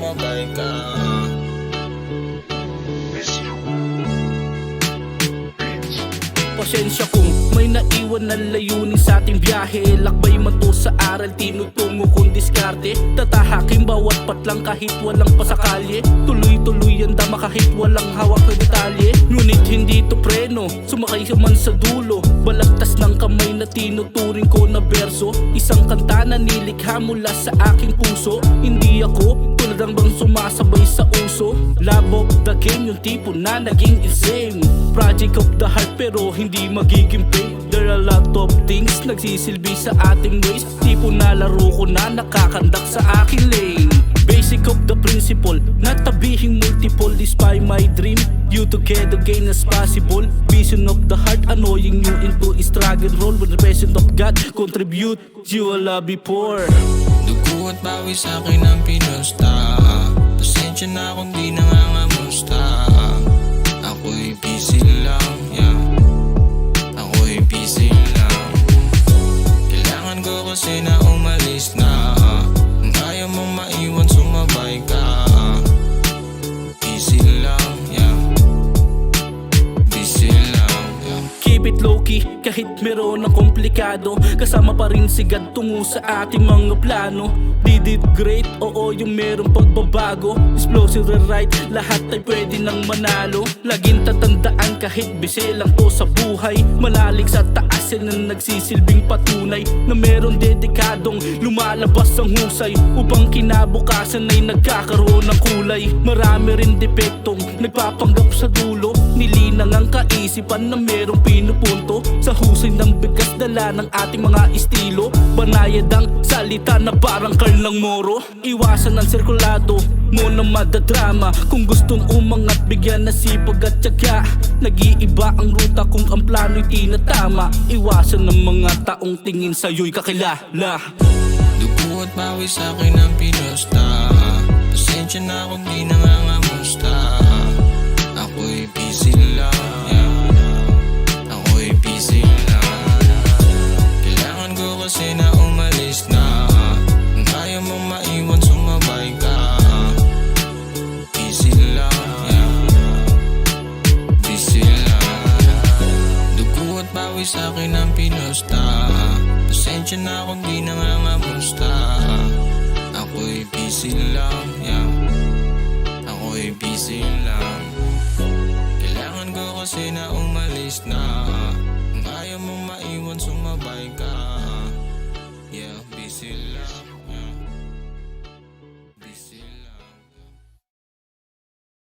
sumabay ka. Pasensya kung may naiwan na layunin sa ating biyahe. Lakbay man to sa aral, tinutungo kong diskarte. Tatahakin bawat patlang kahit walang pasakalye. Tuloy-tuloy ang dama kahit walang hawak na detalye. Ngunit hindi to preno, sumakay ka man sa dulo. Balagtas ng kamay na tinuturing ko na berso. Isang kanta na nilikha mula sa aking puso. Hindi ako tulad ng bang sumasabay sa uso. Love of the game, yung tipo na naging insane. Project of the heart pero hindi magiging pain. There are a lot of things nagsisilbi sa ating ways. Tipo na laro ko na nakakandak sa aking lane. Basic of the principle, natabihing multiple. Despite my dream, you together gain as possible. Vision of the heart, annoying you into a struggle role. When the presence of God contribute, you will be poor. Dugo at bawi sa akin ang pinusta. Pasensya na kung di nangangamusta. Ako'y busy lang, yeah. Ako'y busy lang. Kailangan ko kasi na umalis na. Kung kaya mong maiwan, sumabay ka. Busy lang, yeah. Busy lang, yeah. Keep it low-key kahit meron ng komplikado. Kasama pa rin si God tungo sa ating mga plano. Did it great, oo yung merong pagbabago. Explosive rewrite, lahat ay pwede nang manalo. Laging tatandaan kahit busy lang to sa buhay. Malalig sa taas yan ang nagsisilbing patunay na meron dedikadong lumalabas ang husay. Upang kinabukasan ay nagkakaroon ng kulay. Marami rin depektong nagpapanggap sa dulo. Nilinang ang kaisipan na merong pinupunto. Sa husay ng bigas dala ng ating mga estilo. Banayad ang salita na parang Carlang Moro. Iwasan ang sirkulado, muna madadrama. Kung gustong umangat, bigyan na sipag at tiyaga. Nag-iiba ang ruta kung ang plano'y tinatama. Iwasan ng mga taong tingin sa'yo'y kakilala. Dugo at bawi sa akin ang pinusta. Pasensya na kung di nangangamusta. Ako'y busy lang, yeah. Ako'y busy lang. Kailangan ko kasi na umalis na. Kung kaya mong maiwan, sumabay ka. Busy lang, yeah. Busy lang. Dugo at bawi sa akin ang pinusta. Pasensya na kung di nangangamusta. Ako'y busy lang, yeah.